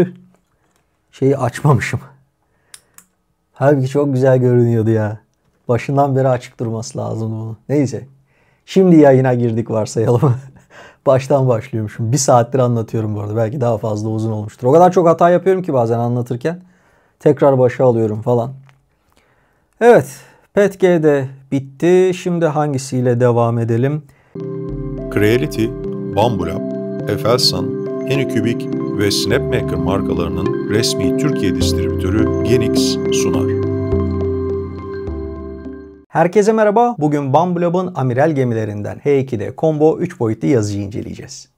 Tüh. Şeyi açmamışım. Halbuki çok güzel görünüyordu ya. Başından beri açık durması lazım bunu. Neyse. Şimdi yayına girdik varsayalım. Baştan başlıyormuşum. 1 saattir anlatıyorum bu arada. Belki daha fazla uzun olmuştur. O kadar çok hata yapıyorum ki bazen anlatırken. Tekrar başa alıyorum falan. Evet. PETG bitti. Şimdi hangisiyle devam edelim? Creality, Bambulab, Aselsan, Anycubic ve SnapMaker markalarının resmi Türkiye distribütörü Genix sunar. Herkese merhaba. Bugün Bambulab'ın amiral gemilerinden H2D Combo 3 boyutlu yazıcıyı inceleyeceğiz.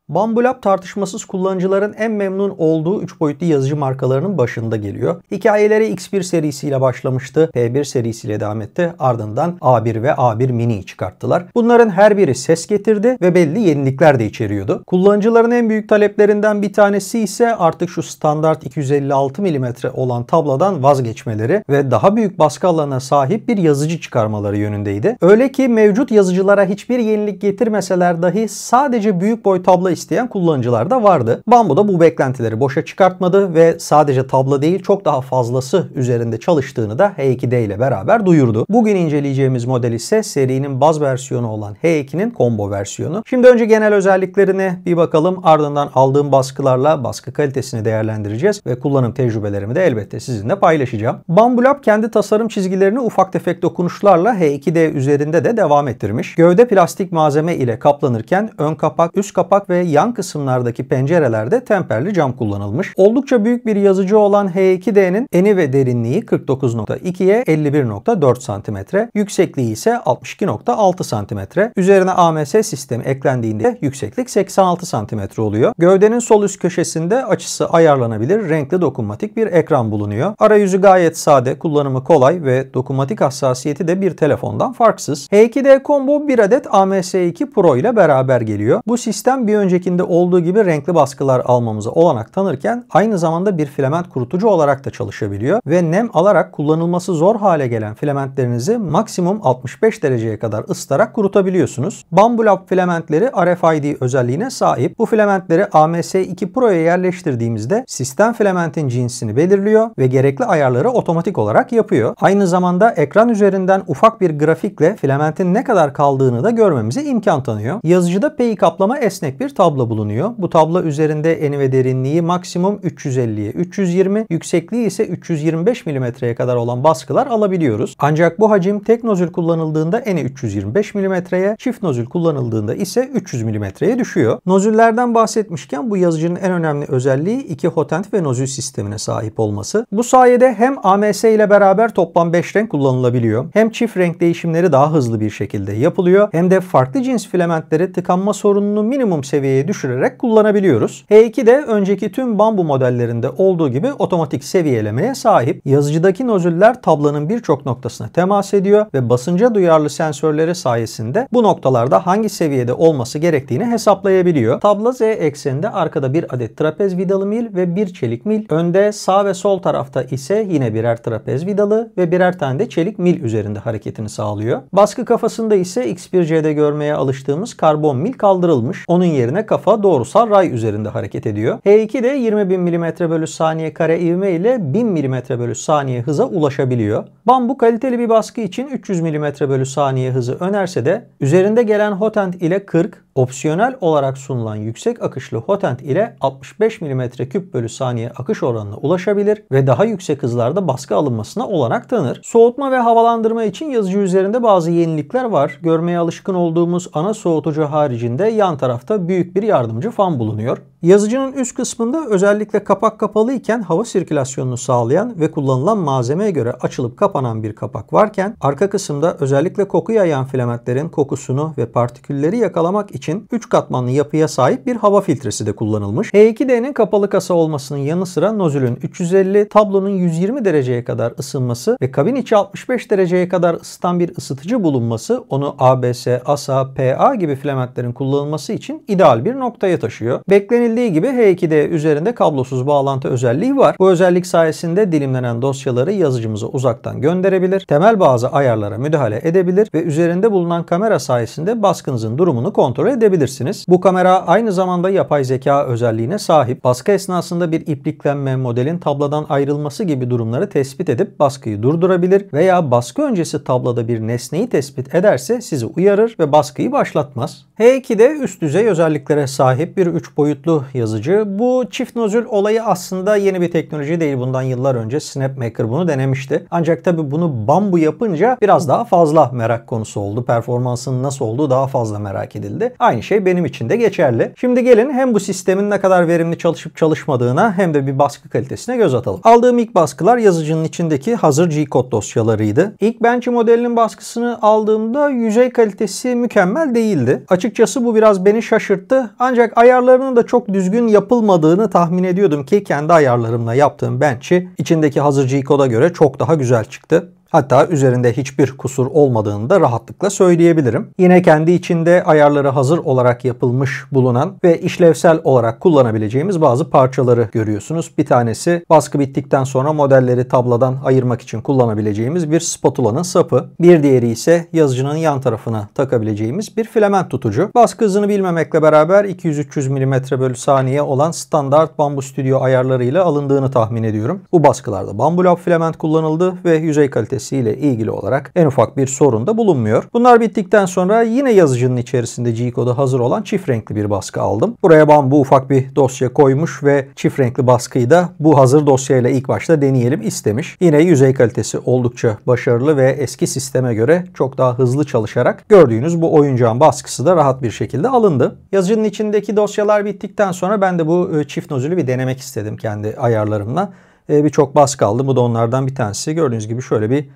Bambulab tartışmasız kullanıcıların en memnun olduğu 3 boyutlu yazıcı markalarının başında geliyor. Hikayeleri X1 serisiyle başlamıştı. P1 serisiyle devam etti. Ardından A1 ve A1 Mini'yi çıkarttılar. Bunların her biri ses getirdi ve belli yenilikler de içeriyordu. Kullanıcıların en büyük taleplerinden bir tanesi ise artık şu standart 256 mm olan tablodan vazgeçmeleri ve daha büyük baskı alanına sahip bir yazıcı çıkarmaları yönündeydi. Öyle ki mevcut yazıcılara hiçbir yenilik getirmeseler dahi sadece büyük boy tablo isteyen kullanıcılar da vardı. Bambu da bu beklentileri boşa çıkartmadı ve sadece tablo değil çok daha fazlası üzerinde çalıştığını da H2D ile beraber duyurdu. Bugün inceleyeceğimiz model ise serinin baz versiyonu olan H2'nin combo versiyonu. Şimdi önce genel özelliklerine bir bakalım. Ardından aldığım baskılarla baskı kalitesini değerlendireceğiz ve kullanım tecrübelerimi de elbette sizinle paylaşacağım. Bambulab kendi tasarım çizgilerini ufak tefek dokunuşlarla H2D üzerinde de devam ettirmiş. Gövde plastik malzeme ile kaplanırken ön kapak, üst kapak ve yan kısımlardaki pencerelerde temperli cam kullanılmış. Oldukça büyük bir yazıcı olan H2D'nin eni ve derinliği 49.2'ye 51.4 cm, yüksekliği ise 62.6 cm. Üzerine AMS sistemi eklendiğinde yükseklik 86 cm oluyor. Gövdenin sol üst köşesinde açısı ayarlanabilir renkli dokunmatik bir ekran bulunuyor. Arayüzü gayet sade, kullanımı kolay ve dokunmatik hassasiyeti de bir telefondan farksız. H2D Combo bir adet AMS2 Pro ile beraber geliyor. Bu sistem bir öncekinde olduğu gibi renkli baskılar almamıza olanak tanırken aynı zamanda bir filament kurutucu olarak da çalışabiliyor ve nem alarak kullanılması zor hale gelen filamentlerinizi maksimum 65 dereceye kadar ısıtarak kurutabiliyorsunuz. Bambulab filamentleri RFID özelliğine sahip. Bu filamentleri AMS2 Pro'ya yerleştirdiğimizde sistem filamentin cinsini belirliyor ve gerekli ayarları otomatik olarak yapıyor. Aynı zamanda ekran üzerinden ufak bir grafikle filamentin ne kadar kaldığını da görmemize imkan tanıyor. Yazıcıda peyi kaplama esnek bir tablo bulunuyor. Bu tablo üzerinde eni ve derinliği maksimum 350'ye 320, yüksekliği ise 325 mm'ye kadar olan baskılar alabiliyoruz. Ancak bu hacim tek nozül kullanıldığında eni 325 mm'ye, çift nozül kullanıldığında ise 300 mm'ye düşüyor. Nozüllerden bahsetmişken bu yazıcının en önemli özelliği 2 hotent ve nozül sistemine sahip olması. Bu sayede hem AMS ile beraber toplam 5 renk kullanılabiliyor. Hem çift renk değişimleri daha hızlı bir şekilde yapılıyor. Hem de farklı cins filamentleri tıkanma sorununu minimum seviyeye düşürerek kullanabiliyoruz. H2 de önceki tüm bambu modellerinde olduğu gibi otomatik seviyelemeye sahip. Yazıcıdaki nozüller tablonun birçok noktasına temas ediyor ve basınca duyarlı sensörleri sayesinde bu noktalarda hangi seviyede olması gerektiğini hesaplayabiliyor. Tablo Z ekseninde arkada bir adet trapez vidalı mil ve bir çelik mil. Önde sağ ve sol tarafta ise yine birer trapez vidalı ve birer tane de çelik mil üzerinde hareketini sağlıyor. Baskı kafasında ise X1C'de görmeye alıştığımız karbon mil kaldırılmış. Onun yerine kafa doğrusal ray üzerinde hareket ediyor. H2 de 20.000 mm/saniye kare ivme ile 1000 mm/saniye hıza ulaşabiliyor. Bambu kaliteli bir baskı için 300 mm/saniye hızı önerse de üzerinde gelen hotent ile 40, opsiyonel olarak sunulan yüksek akışlı hotent ile 65 m3/saniye akış oranına ulaşabilir ve daha yüksek hızlarda baskı alınmasına olanak tanır. Soğutma ve havalandırma için yazıcı üzerinde bazı yenilikler var. Görmeye alışkın olduğumuz ana soğutucu haricinde yan tarafta büyük bir yardımcı fan bulunuyor. Yazıcının üst kısmında özellikle kapak kapalı iken hava sirkülasyonunu sağlayan ve kullanılan malzemeye göre açılıp kapanan bir kapak varken arka kısımda özellikle koku yayan filamentlerin kokusunu ve partikülleri yakalamak için 3 katmanlı yapıya sahip bir hava filtresi de kullanılmış. H2D'nin kapalı kasa olmasının yanı sıra nozülün 350, tablonun 120 dereceye kadar ısınması ve kabin içi 65 dereceye kadar ısıtan bir ısıtıcı bulunması onu ABS, ASA, PA gibi filamentlerin kullanılması için ideal bir noktaya taşıyor. Beklenilen denildiği gibi H2D üzerinde kablosuz bağlantı özelliği var. Bu özellik sayesinde dilimlenen dosyaları yazıcımıza uzaktan gönderebilir, temel bazı ayarlara müdahale edebilir ve üzerinde bulunan kamera sayesinde baskınızın durumunu kontrol edebilirsiniz. Bu kamera aynı zamanda yapay zeka özelliğine sahip. Baskı esnasında bir ipliklenme, modelin tablodan ayrılması gibi durumları tespit edip baskıyı durdurabilir veya baskı öncesi tabloda bir nesneyi tespit ederse sizi uyarır ve baskıyı başlatmaz. H2D üst düzey özelliklere sahip bir 3 boyutlu yazıcı. Bu çift nozül olayı aslında yeni bir teknoloji değil. Bundan yıllar önce SnapMaker bunu denemişti. Ancak tabi bunu bambu yapınca biraz daha fazla merak konusu oldu. Performansının nasıl olduğu daha fazla merak edildi. Aynı şey benim için de geçerli. Şimdi gelin hem bu sistemin ne kadar verimli çalışıp çalışmadığına hem de bir baskı kalitesine göz atalım. Aldığım ilk baskılar yazıcının içindeki hazır G-Code dosyalarıydı. İlk Benchy modelinin baskısını aldığımda yüzey kalitesi mükemmel değildi. Açıkçası bu biraz beni şaşırttı. Ancak ayarlarının da çok düzgün yapılmadığını tahmin ediyordum ki kendi ayarlarımla yaptığım Benchy içindeki hazır G-Code'a göre çok daha güzel çıktı. Hatta üzerinde hiçbir kusur olmadığını da rahatlıkla söyleyebilirim. Yine kendi içinde ayarları hazır olarak yapılmış bulunan ve işlevsel olarak kullanabileceğimiz bazı parçaları görüyorsunuz. Bir tanesi baskı bittikten sonra modelleri tablodan ayırmak için kullanabileceğimiz bir spatulanın sapı. Bir diğeri ise yazıcının yan tarafına takabileceğimiz bir filament tutucu. Baskı hızını bilmemekle beraber 200-300 mm/saniye olan standart Bambu Studio ayarlarıyla alındığını tahmin ediyorum. Bu baskılarda Bambulab filament kullanıldı ve yüzey kalitesi ile ilgili olarak en ufak bir sorun da bulunmuyor. Bunlar bittikten sonra yine yazıcının içerisinde G-Code'a hazır olan çift renkli bir baskı aldım. Buraya bambu ufak bir dosya koymuş ve çift renkli baskıyı da bu hazır dosyayla ilk başta deneyelim istemiş. Yine yüzey kalitesi oldukça başarılı ve eski sisteme göre çok daha hızlı çalışarak gördüğünüz bu oyuncağın baskısı da rahat bir şekilde alındı. Yazıcının içindeki dosyalar bittikten sonra ben de bu çift nozülü bir denemek istedim kendi ayarlarımla. Birçok baskı aldım. Bu da onlardan bir tanesi. Gördüğünüz gibi şöyle bir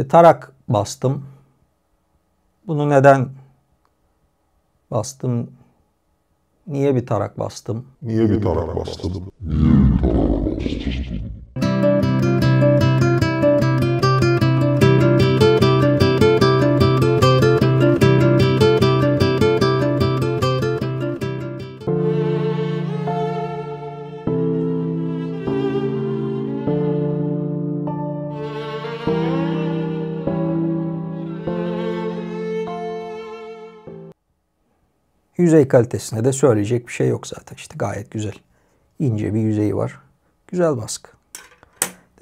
tarak bastım. Bunu neden bastım? Niye bir tarak bastım? Yüzey kalitesine de söyleyecek bir şey yok zaten. İşte gayet güzel. İnce bir yüzeyi var. Güzel baskı.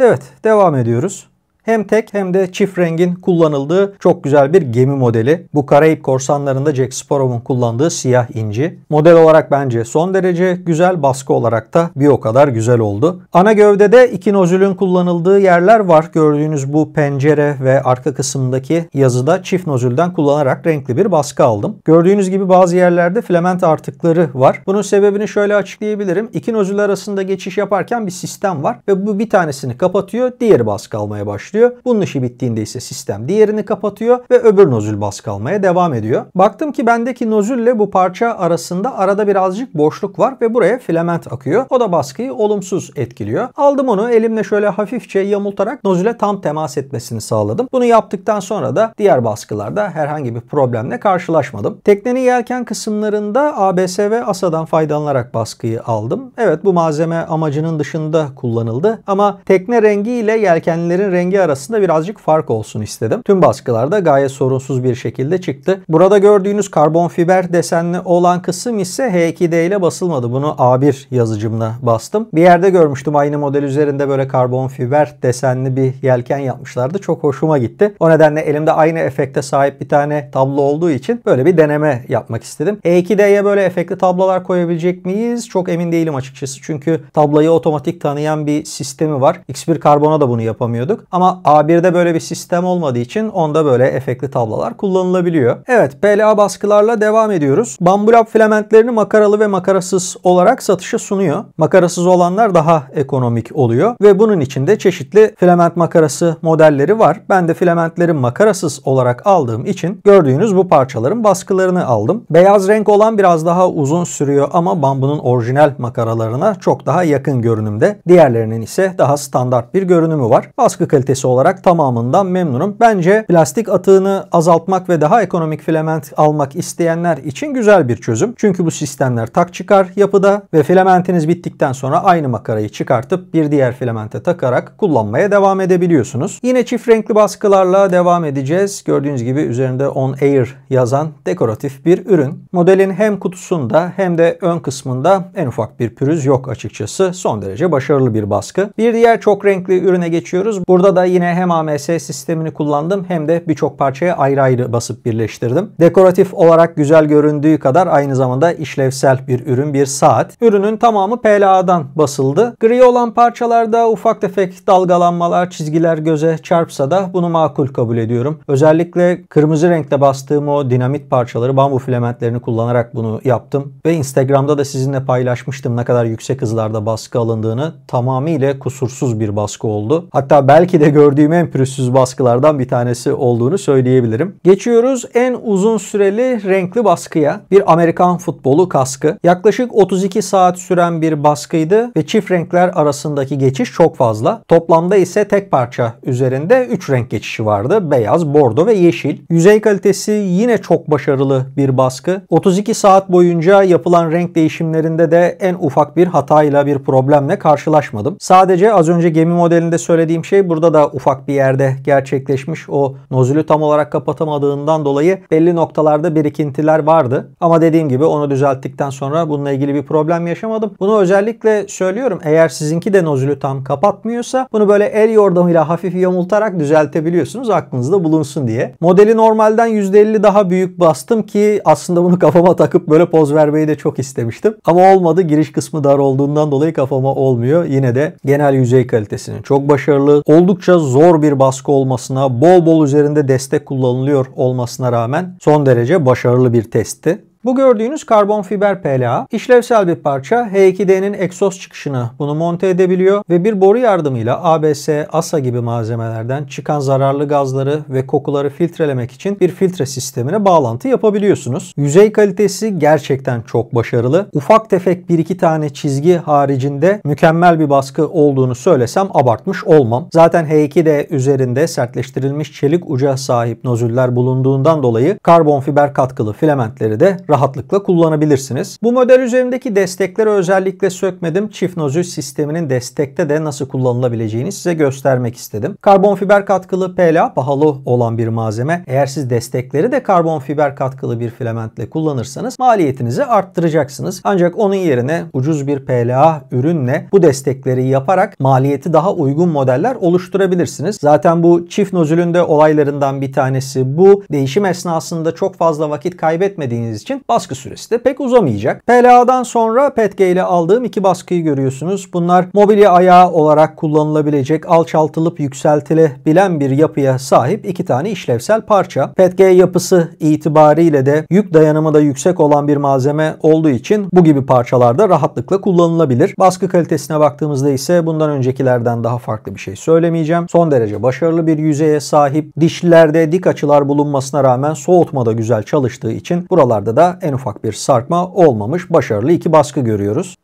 Evet, devam ediyoruz. Hem tek hem de çift rengin kullanıldığı çok güzel bir gemi modeli. Bu Karayip korsanlarında Jack Sparrow'un kullandığı siyah inci. Model olarak bence son derece güzel, baskı olarak da bir o kadar güzel oldu. Ana gövdede iki nozülün kullanıldığı yerler var. Gördüğünüz bu pencere ve arka kısımdaki yazıda çift nozülden kullanarak renkli bir baskı aldım. Gördüğünüz gibi bazı yerlerde filament artıkları var. Bunun sebebini şöyle açıklayabilirim. İki nozül arasında geçiş yaparken bir sistem var ve bu bir tanesini kapatıyor, diğeri baskı almaya başlıyor. Bunun işi bittiğinde ise sistem diğerini kapatıyor ve öbür nozül baskı almaya devam ediyor. Baktım ki bendeki nozülle bu parça arasında arada birazcık boşluk var ve buraya filament akıyor. O da baskıyı olumsuz etkiliyor. Aldım onu elimle şöyle hafifçe yamultarak nozüle tam temas etmesini sağladım. Bunu yaptıktan sonra da diğer baskılarda herhangi bir problemle karşılaşmadım. Teknenin yelken kısımlarında ABS ve ASA'dan faydalanarak baskıyı aldım. Evet, bu malzeme amacının dışında kullanıldı ama tekne rengi ile yelkenlerin rengi arasında birazcık fark olsun istedim. Tüm baskılarda gayet sorunsuz bir şekilde çıktı. Burada gördüğünüz karbon fiber desenli olan kısım ise H2D ile basılmadı. Bunu A1 yazıcımla bastım. Bir yerde görmüştüm aynı model üzerinde böyle karbon fiber desenli bir yelken yapmışlardı. Çok hoşuma gitti. O nedenle elimde aynı efekte sahip bir tane tablo olduğu için böyle bir deneme yapmak istedim. H2D'ye böyle efektli tablolar koyabilecek miyiz? Çok emin değilim açıkçası. Çünkü tabloyu otomatik tanıyan bir sistemi var. X1 karbona da bunu yapamıyorduk. Ama A1'de böyle bir sistem olmadığı için onda böyle efektli tablolar kullanılabiliyor. Evet, PLA baskılarla devam ediyoruz. Bambulab filamentlerini makaralı ve makarasız olarak satışa sunuyor. Makarasız olanlar daha ekonomik oluyor ve bunun içinde çeşitli filament makarası modelleri var. Ben de filamentleri makarasız olarak aldığım için gördüğünüz bu parçaların baskılarını aldım. Beyaz renk olan biraz daha uzun sürüyor ama bambunun orijinal makaralarına çok daha yakın görünümde. Diğerlerinin ise daha standart bir görünümü var. Baskı kalitesi yapısı olarak tamamından memnunum. Bence plastik atığını azaltmak ve daha ekonomik filament almak isteyenler için güzel bir çözüm. Çünkü bu sistemler tak çıkar yapıda ve filamentiniz bittikten sonra aynı makarayı çıkartıp bir diğer filamente takarak kullanmaya devam edebiliyorsunuz. Yine çift renkli baskılarla devam edeceğiz. Gördüğünüz gibi üzerinde On Air yazan dekoratif bir ürün. Modelin hem kutusunda hem de ön kısmında en ufak bir pürüz yok açıkçası. Son derece başarılı bir baskı. Bir diğer çok renkli ürüne geçiyoruz. Burada da yine hem AMS sistemini kullandım hem de birçok parçaya ayrı ayrı basıp birleştirdim. Dekoratif olarak güzel göründüğü kadar aynı zamanda işlevsel bir ürün, bir saat. Ürünün tamamı PLA'dan basıldı. Gri olan parçalarda ufak tefek dalgalanmalar, çizgiler göze çarpsa da bunu makul kabul ediyorum. Özellikle kırmızı renkte bastığım o dinamit parçaları, bambu filamentlerini kullanarak bunu yaptım. Ve Instagram'da da sizinle paylaşmıştım ne kadar yüksek hızlarda baskı alındığını. Tamamıyla kusursuz bir baskı oldu. Hatta belki de gördüğüm en pürüzsüz baskılardan bir tanesi olduğunu söyleyebilirim. Geçiyoruz en uzun süreli renkli baskıya. Bir Amerikan futbolu kaskı. Yaklaşık 32 saat süren bir baskıydı ve çift renkler arasındaki geçiş çok fazla. Toplamda ise tek parça üzerinde 3 renk geçişi vardı. Beyaz, bordo ve yeşil. Yüzey kalitesi yine çok başarılı bir baskı. 32 saat boyunca yapılan renk değişimlerinde de en ufak bir hatayla, bir problemle karşılaşmadım. Sadece az önce gemi modelinde söylediğim şey burada da ufak bir yerde gerçekleşmiş. O nozülü tam olarak kapatamadığından dolayı belli noktalarda birikintiler vardı. Ama dediğim gibi onu düzelttikten sonra bununla ilgili bir problem yaşamadım. Bunu özellikle söylüyorum. Eğer sizinki de nozülü tam kapatmıyorsa bunu böyle el yordamıyla hafif yamultarak düzeltebiliyorsunuz. Aklınızda bulunsun diye. Modeli normalden %50 daha büyük bastım ki aslında bunu kafama takıp böyle poz vermeyi de çok istemiştim. Ama olmadı. Giriş kısmı dar olduğundan dolayı kafama olmuyor. Yine de genel yüzey kalitesinin çok başarılı. Oldukça zor bir baskı olmasına, bol bol üzerinde destek kullanılıyor olmasına rağmen son derece başarılı bir testti. Bu gördüğünüz karbon fiber PLA işlevsel bir parça. H2D'nin egzoz çıkışını bunu monte edebiliyor ve bir boru yardımıyla ABS, ASA gibi malzemelerden çıkan zararlı gazları ve kokuları filtrelemek için bir filtre sistemine bağlantı yapabiliyorsunuz. Yüzey kalitesi gerçekten çok başarılı. Ufak tefek bir iki tane çizgi haricinde mükemmel bir baskı olduğunu söylesem abartmış olmam. Zaten H2D üzerinde sertleştirilmiş çelik uca sahip nozüller bulunduğundan dolayı karbon fiber katkılı filamentleri de rahatlıkla kullanabilirsiniz. Bu model üzerindeki destekleri özellikle sökmedim. Çift nozül sisteminin destekte de nasıl kullanılabileceğini size göstermek istedim. Karbon fiber katkılı PLA pahalı olan bir malzeme. Eğer siz destekleri de karbon fiber katkılı bir filamentle kullanırsanız maliyetinizi arttıracaksınız. Ancak onun yerine ucuz bir PLA ürünle bu destekleri yaparak maliyeti daha uygun modeller oluşturabilirsiniz. Zaten bu çift nozülün de olaylarından bir tanesi bu. Değişim esnasında çok fazla vakit kaybetmediğiniz için baskı süresi de pek uzamayacak. PLA'dan sonra Petge ile aldığım iki baskıyı görüyorsunuz. Bunlar mobilya ayağı olarak kullanılabilecek, alçaltılıp yükseltilebilen bir yapıya sahip iki tane işlevsel parça. Petge yapısı itibariyle de yük dayanımı da yüksek olan bir malzeme olduğu için bu gibi parçalarda rahatlıkla kullanılabilir. Baskı kalitesine baktığımızda ise bundan öncekilerden daha farklı bir şey söylemeyeceğim. Son derece başarılı bir yüzeye sahip. Dişlilerde dik açılar bulunmasına rağmen soğutma da güzel çalıştığı için buralarda da en ufak bir sarkma olmamış. Başarılı iki baskı görüyoruz.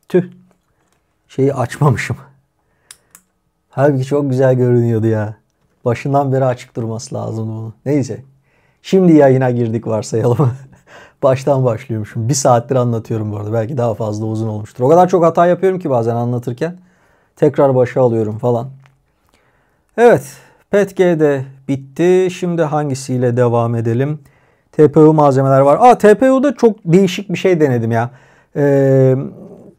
Tüh. Şeyi açmamışım. Halbuki çok güzel görünüyordu ya. Başından beri açık durması lazımdı bunu. Neyse. Şimdi yayına girdik varsayalım. Baştan başlıyormuşum. Bir saattir anlatıyorum bu arada. Belki daha fazla uzun olmuştur. O kadar çok hata yapıyorum ki bazen anlatırken. Tekrar başa alıyorum falan. Evet. Petge de bitti. Şimdi hangisiyle devam edelim? TPU malzemeler var. TPU'da çok değişik bir şey denedim ya.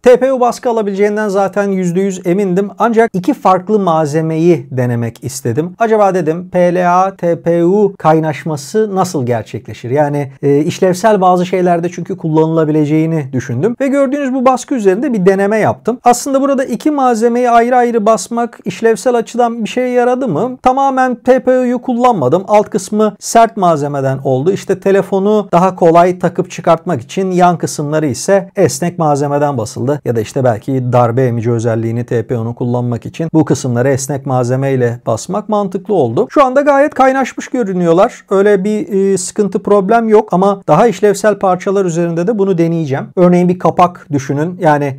TPU baskı alabileceğinden zaten %100 emindim. Ancak iki farklı malzemeyi denemek istedim. Acaba dedim PLA, TPU kaynaşması nasıl gerçekleşir? Yani işlevsel bazı şeylerde çünkü kullanılabileceğini düşündüm. Ve gördüğünüz bu baskı üzerinde bir deneme yaptım. Aslında burada iki malzemeyi ayrı ayrı basmak işlevsel açıdan bir şey yaradı mı? Tamamen TPU'yu kullanmadım. Alt kısmı sert malzemeden oldu. İşte telefonu daha kolay takıp çıkartmak için yan kısımları ise esnek malzemeden basıldı. kaldı. Ya da işte belki darbe emici özelliğini TPU'nu kullanmak için bu kısımları esnek malzemeyle basmak mantıklı oldu. Şu anda gayet kaynaşmış görünüyorlar. Öyle bir sıkıntı, problem yok ama daha işlevsel parçalar üzerinde de bunu deneyeceğim. Örneğin bir kapak düşünün. Yani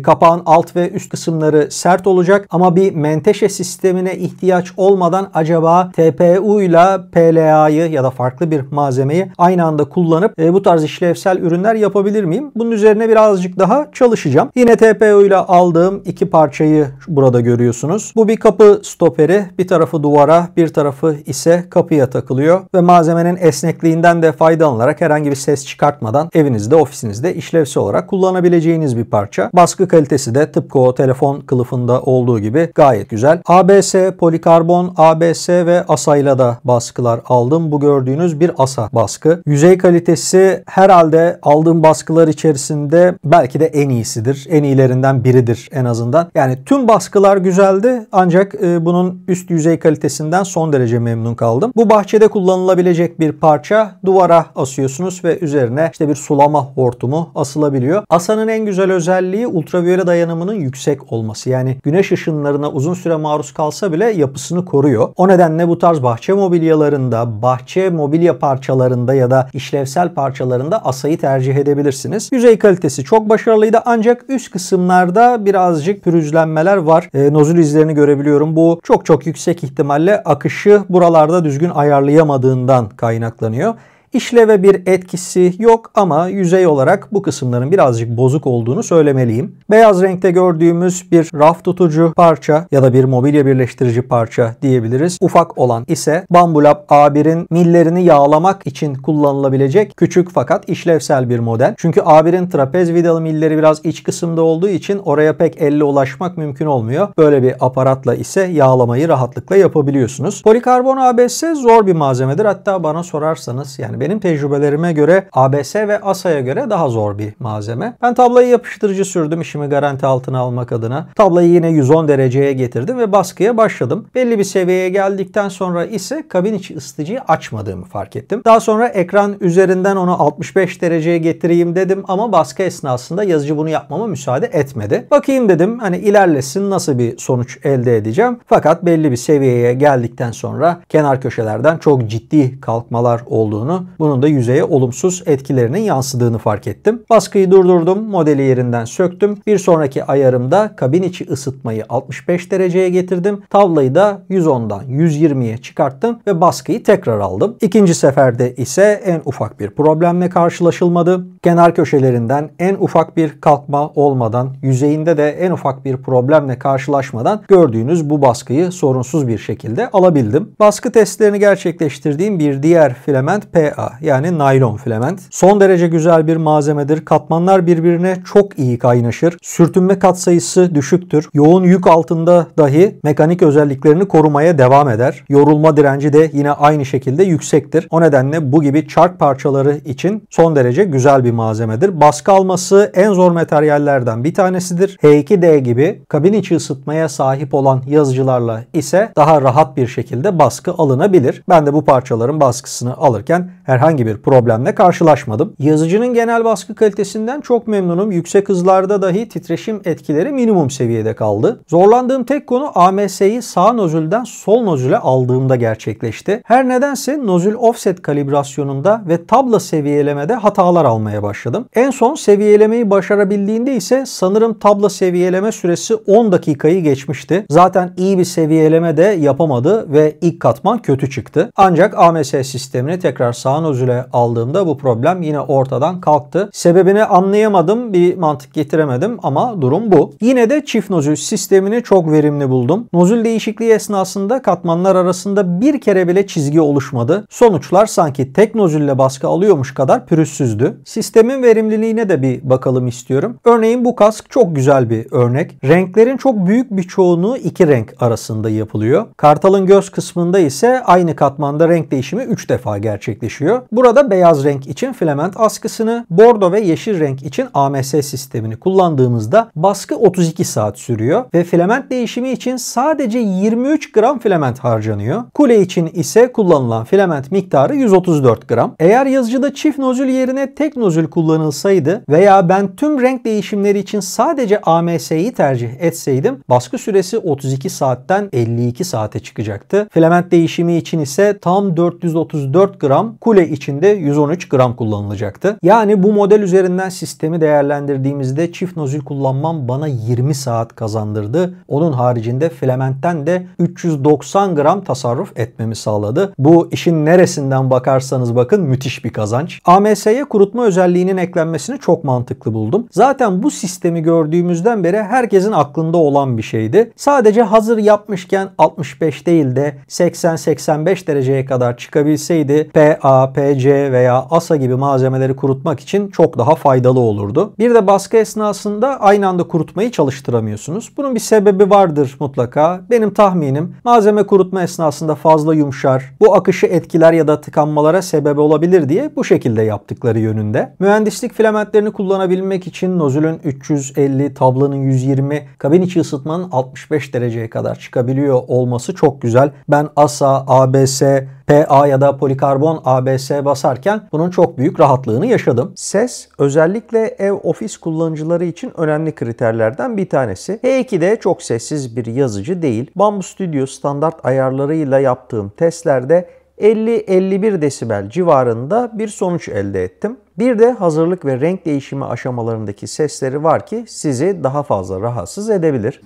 kapağın alt ve üst kısımları sert olacak ama bir menteşe sistemine ihtiyaç olmadan acaba TPU ile PLA'yı ya da farklı bir malzemeyi aynı anda kullanıp bu tarz işlevsel ürünler yapabilir miyim? Bunun üzerine birazcık daha çalışacağım. Yine TPU ile aldığım iki parçayı burada görüyorsunuz. Bu bir kapı stoperi. Bir tarafı duvara, bir tarafı ise kapıya takılıyor ve malzemenin esnekliğinden de faydalanarak herhangi bir ses çıkartmadan evinizde, ofisinizde işlevsel olarak kullanabileceğiniz bir parça. Baskı kalitesi de tıpkı o telefon kılıfında olduğu gibi gayet güzel. ABS, polikarbon, ABS ve asayla da baskılar aldım. Bu gördüğünüz bir asa baskı. Yüzey kalitesi herhalde aldığım baskılar içerisinde belki de en iyisidir. En iyilerinden biridir en azından. Yani tüm baskılar güzeldi ancak bunun üst yüzey kalitesinden son derece memnun kaldım. Bu bahçede kullanılabilecek bir parça. Duvara asıyorsunuz ve üzerine işte bir sulama hortumu asılabiliyor. Asanın en güzel özelliği ultraviyole dayanımının yüksek olması. Yani güneş ışınlarına uzun süre maruz kalsa bile yapısını koruyor. O nedenle bu tarz bahçe mobilyalarında, bahçe mobilya parçalarında ya da işlevsel parçalarında asayı tercih edebilirsiniz. Yüzey kalitesi çok başarılıydı ancak üst kısımlarda birazcık pürüzlenmeler var. Nozül izlerini görebiliyorum. Bu çok yüksek ihtimalle akışı buralarda düzgün ayarlayamadığından kaynaklanıyor. İşleve bir etkisi yok ama yüzey olarak bu kısımların birazcık bozuk olduğunu söylemeliyim. Beyaz renkte gördüğümüz bir raf tutucu parça ya da bir mobilya birleştirici parça diyebiliriz. Ufak olan ise Bambulab A1'in millerini yağlamak için kullanılabilecek küçük fakat işlevsel bir model. Çünkü A1'in trapez vidalı milleri biraz iç kısımda olduğu için oraya pek elle ulaşmak mümkün olmuyor. Böyle bir aparatla ise yağlamayı rahatlıkla yapabiliyorsunuz. Polikarbon ABS zor bir malzemedir. Hatta bana sorarsanız yani benim tecrübelerime göre ABS ve ASA'ya göre daha zor bir malzeme. Ben tablayı yapıştırıcı sürdüm işimi garanti altına almak adına. Tablayı yine 110 dereceye getirdim ve baskıya başladım. Belli bir seviyeye geldikten sonra ise kabin içi ısıtıcıyı açmadığımı fark ettim. Daha sonra ekran üzerinden onu 65 dereceye getireyim dedim ama baskı esnasında yazıcı bunu yapmama müsaade etmedi. Bakayım dedim hani ilerlesin nasıl bir sonuç elde edeceğim. Fakat belli bir seviyeye geldikten sonra kenar köşelerden çok ciddi kalkmalar olduğunu, bunun da yüzeye olumsuz etkilerinin yansıdığını fark ettim. Baskıyı durdurdum, modeli yerinden söktüm. Bir sonraki ayarımda kabin içi ısıtmayı 65 dereceye getirdim. Tavlayı da 110'dan 120'ye çıkarttım ve baskıyı tekrar aldım. İkinci seferde ise en ufak bir problemle karşılaşılmadı. Kenar köşelerinden en ufak bir kalkma olmadan, yüzeyinde de en ufak bir problemle karşılaşmadan gördüğünüz bu baskıyı sorunsuz bir şekilde alabildim. Baskı testlerini gerçekleştirdiğim bir diğer filament PA yani naylon filament. Son derece güzel bir malzemedir. Katmanlar birbirine çok iyi kaynaşır. Sürtünme katsayısı düşüktür. Yoğun yük altında dahi mekanik özelliklerini korumaya devam eder. Yorulma direnci de yine aynı şekilde yüksektir. O nedenle bu gibi çark parçaları için son derece güzel bir malzemedir. Baskı alması en zor materyallerden bir tanesidir. H2D gibi kabin içi ısıtmaya sahip olan yazıcılarla ise daha rahat bir şekilde baskı alınabilir. Ben de bu parçaların baskısını alırken herhangi bir problemle karşılaşmadım. Yazıcının genel baskı kalitesinden çok memnunum. Yüksek hızlarda dahi titreşim etkileri minimum seviyede kaldı. Zorlandığım tek konu AMS'yi sağ nozülden sol nozüle aldığımda gerçekleşti. Her nedense nozül offset kalibrasyonunda ve tabla seviyelemede hatalar almaya başladım. En son seviyelemeyi başarabildiğinde ise sanırım tabla seviyeleme süresi 10 dakikayı geçmişti. Zaten iyi bir seviyeleme de yapamadı ve ilk katman kötü çıktı. Ancak AMS sistemini tekrar sağ nozüle aldığımda bu problem yine ortadan kalktı. Sebebini anlayamadım, bir mantık getiremedim ama durum bu. Yine de çift nozül sistemini çok verimli buldum. Nozül değişikliği esnasında katmanlar arasında bir kere bile çizgi oluşmadı. Sonuçlar sanki tek nozülle baskı alıyormuş kadar pürüzsüzdü. Sistemin verimliliğine de bir bakalım istiyorum. Örneğin bu kask çok güzel bir örnek. Renklerin çok büyük bir çoğunluğu iki renk arasında yapılıyor. Kartal'ın göz kısmında ise aynı katmanda renk değişimi 3 defa gerçekleşiyor. çalışıyor. Burada beyaz renk için filament askısını, bordo ve yeşil renk için AMS sistemini kullandığımızda baskı 32 saat sürüyor ve filament değişimi için sadece 23 gram filament harcanıyor. Kule için ise kullanılan filament miktarı 134 gram. Eğer yazıcıda çift nozül yerine tek nozül kullanılsaydı veya ben tüm renk değişimleri için sadece AMS'yi tercih etseydim baskı süresi 32 saatten 52 saate çıkacaktı. Filament değişimi için ise tam 434 gram, kule içinde 113 gram kullanılacaktı. Yani bu model üzerinden sistemi değerlendirdiğimizde çift nozül kullanmam bana 20 saat kazandırdı. Onun haricinde filamentten de 390 gram tasarruf etmemi sağladı. Bu işin neresinden bakarsanız bakın müthiş bir kazanç. AMS'ye kurutma özelliğinin eklenmesini çok mantıklı buldum. Zaten bu sistemi gördüğümüzden beri herkesin aklında olan bir şeydi. Sadece hazır yapmışken 65 değil de 80-85 dereceye kadar çıkabilseydi PA, PC veya ASA gibi malzemeleri kurutmak için çok daha faydalı olurdu. Bir de baskı esnasında aynı anda kurutmayı çalıştıramıyorsunuz. Bunun bir sebebi vardır mutlaka. Benim tahminim malzeme kurutma esnasında fazla yumuşar, bu akışı etkiler ya da tıkanmalara sebep olabilir diye bu şekilde yaptıkları yönünde. Mühendislik filamentlerini kullanabilmek için nozülün 350, tablanın 120, kabin içi ısıtmanın 65 dereceye kadar çıkabiliyor olması çok güzel. Ben ASA, ABS, PA ya da polikarbon ABS basarken bunun çok büyük rahatlığını yaşadım. Ses özellikle ev ofis kullanıcıları için önemli kriterlerden bir tanesi. H2'de çok sessiz bir yazıcı değil. Bambu Studio standart ayarlarıyla yaptığım testlerde 50-51 desibel civarında bir sonuç elde ettim. Bir de hazırlık ve renk değişimi aşamalarındaki sesleri var ki sizi daha fazla rahatsız edebilir.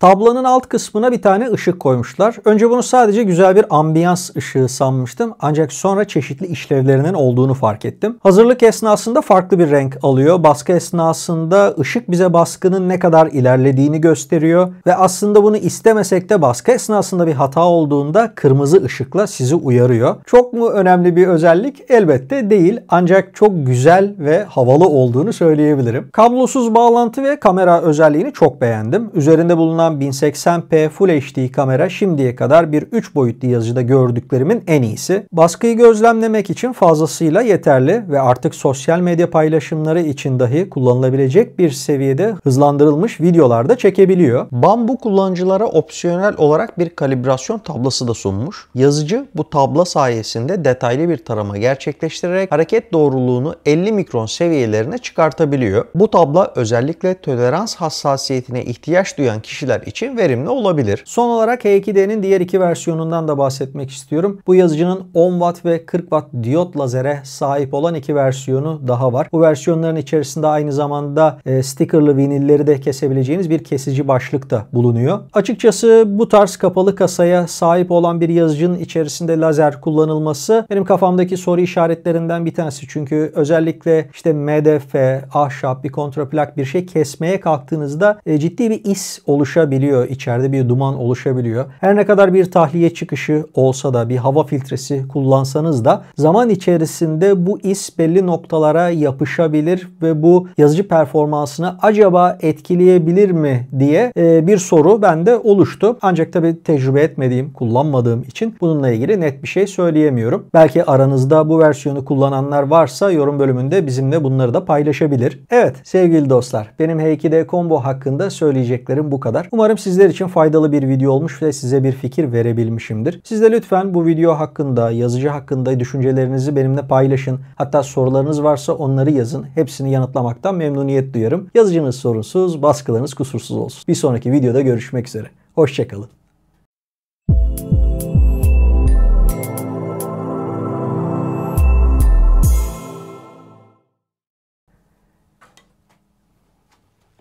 Tablanın alt kısmına bir tane ışık koymuşlar. Önce bunu sadece güzel bir ambiyans ışığı sanmıştım. Ancak sonra çeşitli işlevlerinin olduğunu fark ettim. Hazırlık esnasında farklı bir renk alıyor. Baskı esnasında ışık bize baskının ne kadar ilerlediğini gösteriyor. Ve aslında bunu istemesek de baskı esnasında bir hata olduğunda kırmızı ışıkla sizi uyarıyor. Çok mu önemli bir özellik? Elbette değil. Ancak çok güzel ve havalı olduğunu söyleyebilirim. Kablosuz bağlantı ve kamera özelliğini çok beğendim. Üzerinde bulunan 1080p Full HD kamera şimdiye kadar bir 3 boyutlu yazıcıda gördüklerimin en iyisi. Baskıyı gözlemlemek için fazlasıyla yeterli ve artık sosyal medya paylaşımları için dahi kullanılabilecek bir seviyede hızlandırılmış videolar da çekebiliyor. Bambu kullanıcılara opsiyonel olarak bir kalibrasyon tablası da sunmuş. Yazıcı bu tablo sayesinde detaylı bir tarama gerçekleştirerek hareket doğruluğunu 50 mikron seviyelerine çıkartabiliyor. Bu tablo özellikle tolerans hassasiyetine ihtiyaç duyan kişiler için verimli olabilir. Son olarak H2D'nin diğer iki versiyonundan da bahsetmek istiyorum. Bu yazıcının 10 Watt ve 40 Watt diyot lazere sahip olan iki versiyonu daha var. Bu versiyonların içerisinde aynı zamanda stickerlı vinilleri de kesebileceğiniz bir kesici başlık da bulunuyor. Açıkçası bu tarz kapalı kasaya sahip olan bir yazıcının içerisinde lazer kullanılması benim kafamdaki soru işaretlerinden bir tanesi. Çünkü özellikle işte MDF, ahşap, bir kontraplak bir şey kesmeye kalktığınızda ciddi bir is oluşabiliyor. İçeride bir duman oluşabiliyor. Her ne kadar bir tahliye çıkışı olsa da bir hava filtresi kullansanız da zaman içerisinde bu is belli noktalara yapışabilir ve bu yazıcı performansını acaba etkileyebilir mi diye bir soru bende oluştu. Ancak tabii tecrübe etmediğim, kullanmadığım için bununla ilgili net bir şey söyleyemiyorum. Belki aranızda bu versiyonu kullananlar varsa yorum bölümünde bizimle bunları da paylaşabilir. Evet sevgili dostlar, benim H2D Combo hakkında söyleyeceklerim bu kadar. Umarım sizler için faydalı bir video olmuş ve size bir fikir verebilmişimdir. Siz de lütfen bu video hakkında, yazıcı hakkında düşüncelerinizi benimle paylaşın. Hatta sorularınız varsa onları yazın. Hepsini yanıtlamaktan memnuniyet duyarım. Yazıcınız sorunsuz, baskılarınız kusursuz olsun. Bir sonraki videoda görüşmek üzere. Hoşçakalın.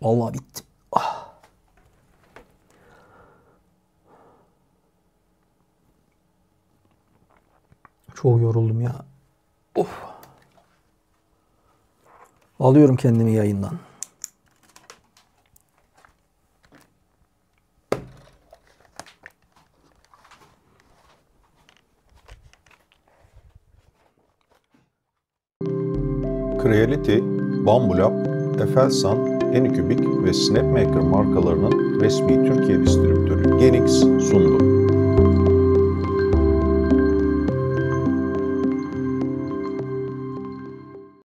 Vallahi bittim. Çok yoruldum ya. Of. Alıyorum kendimi yayından. Creality, Bambulab, Aselsan, Anycubic ve SnapMaker markalarının resmi Türkiye distribütörü Genix sundu.